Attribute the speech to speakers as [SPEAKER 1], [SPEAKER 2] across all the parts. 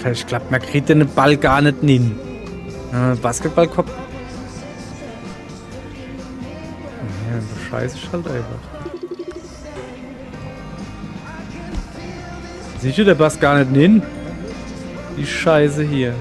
[SPEAKER 1] festklappt. Man kriegt den Ball gar nicht hin. Basketballkopf. Ja, das Scheiße ist halt einfach. Siehst du, der passt gar nicht hin? Die Scheiße hier.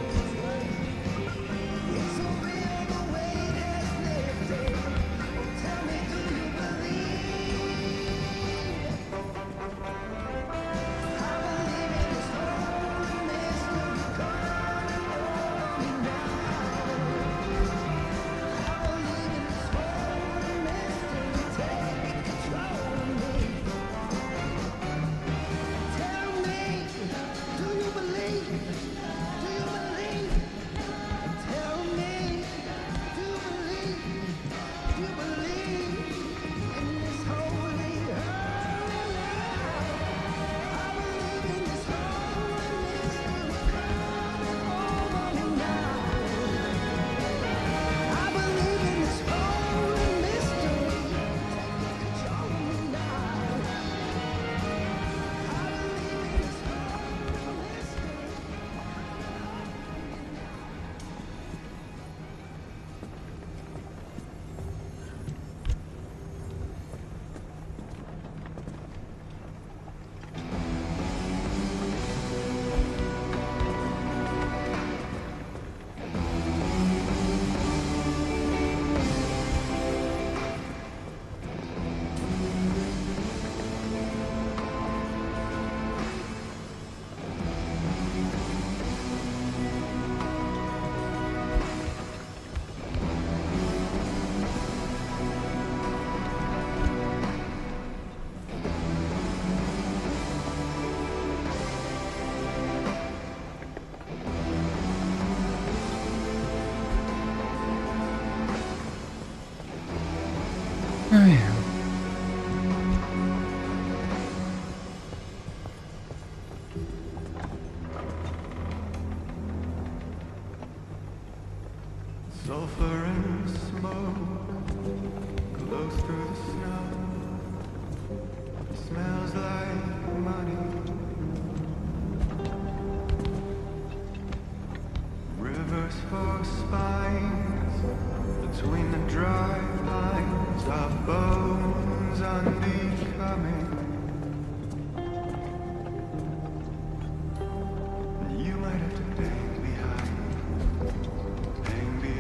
[SPEAKER 1] Ah, ja.
[SPEAKER 2] Sulfur and smoke glows through the snow. Smells like money. Rivers for spines between the dry lines. Our bones unbecoming. You might have to hang behind me.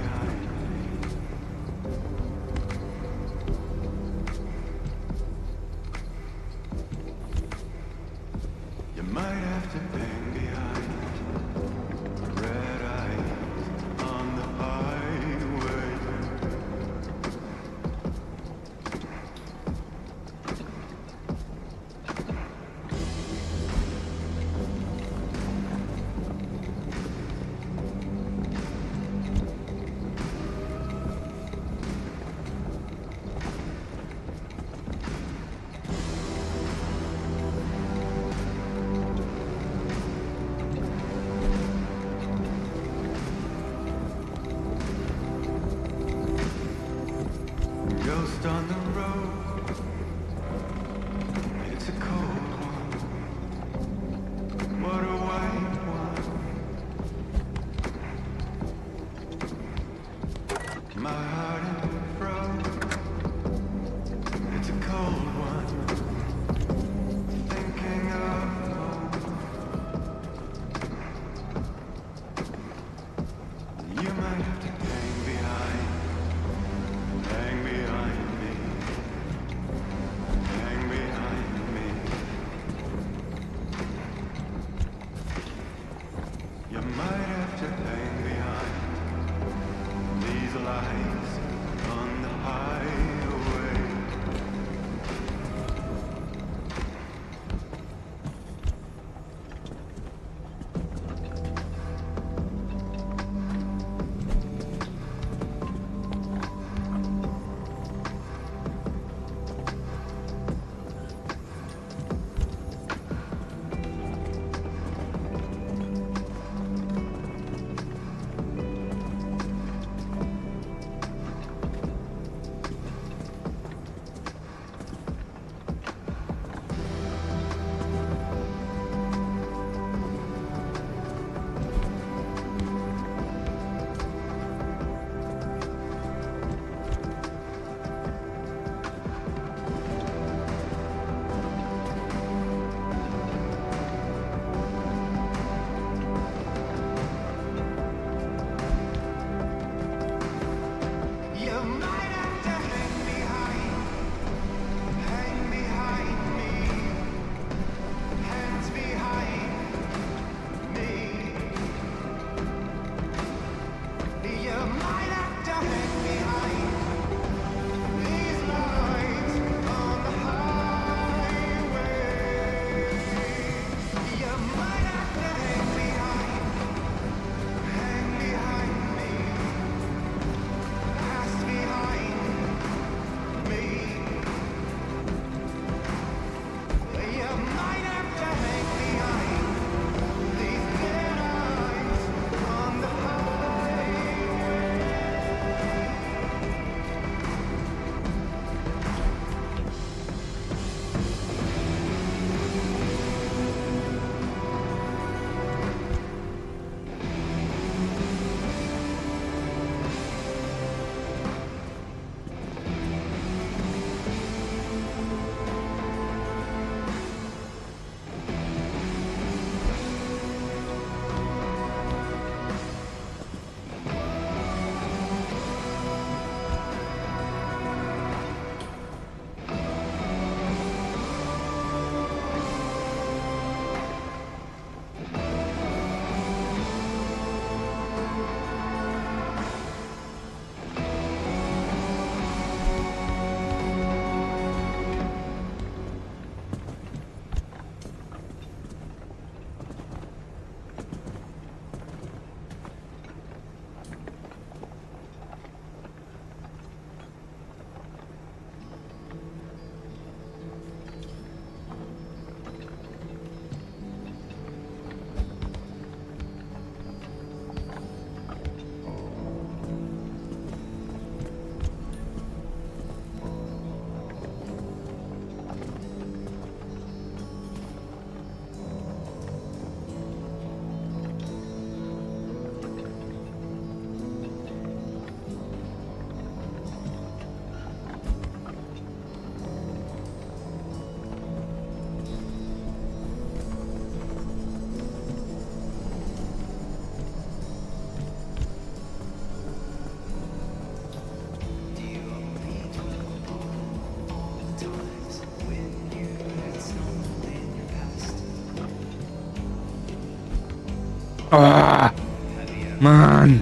[SPEAKER 2] You might have to hang behind red eyes on the highway. Ghost on the road, it's a cold one. What a white one. My heart is froze, it's a cold one. Thinking of home. You might have to hang behind me. Hang behind me. You might have to hang behind these lights on the highway.
[SPEAKER 1] Oh, Mann.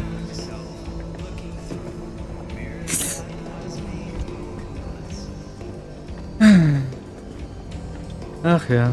[SPEAKER 1] Ach ja.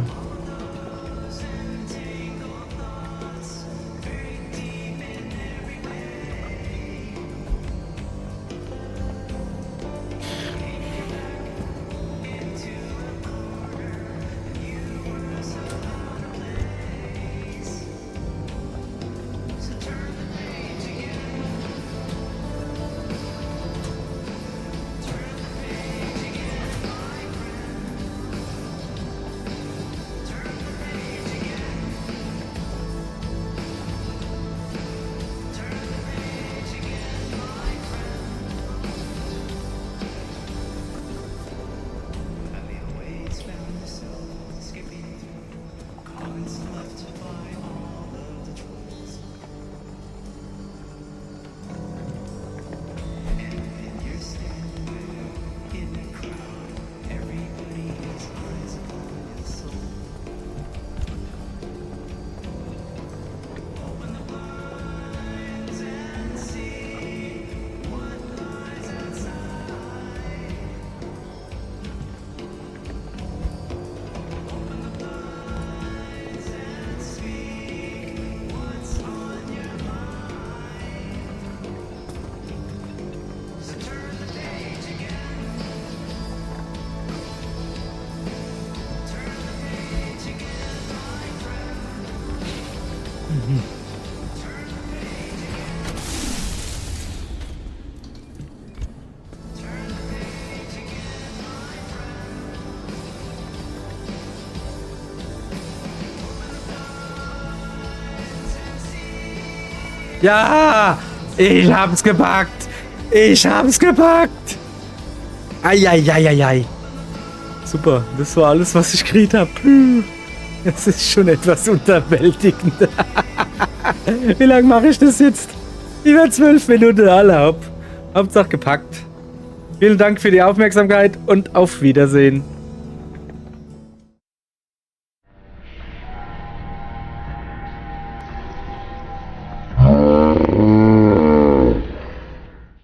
[SPEAKER 1] Ja, ich hab's gepackt. Ich hab's gepackt. Eieieiei. Super, das war alles, was ich gekriegt habe. Es ist schon etwas unterwältigend. Wie lange mache ich das jetzt? Über 12 Minuten alle. Hauptsache gepackt. Vielen Dank für die Aufmerksamkeit und auf Wiedersehen.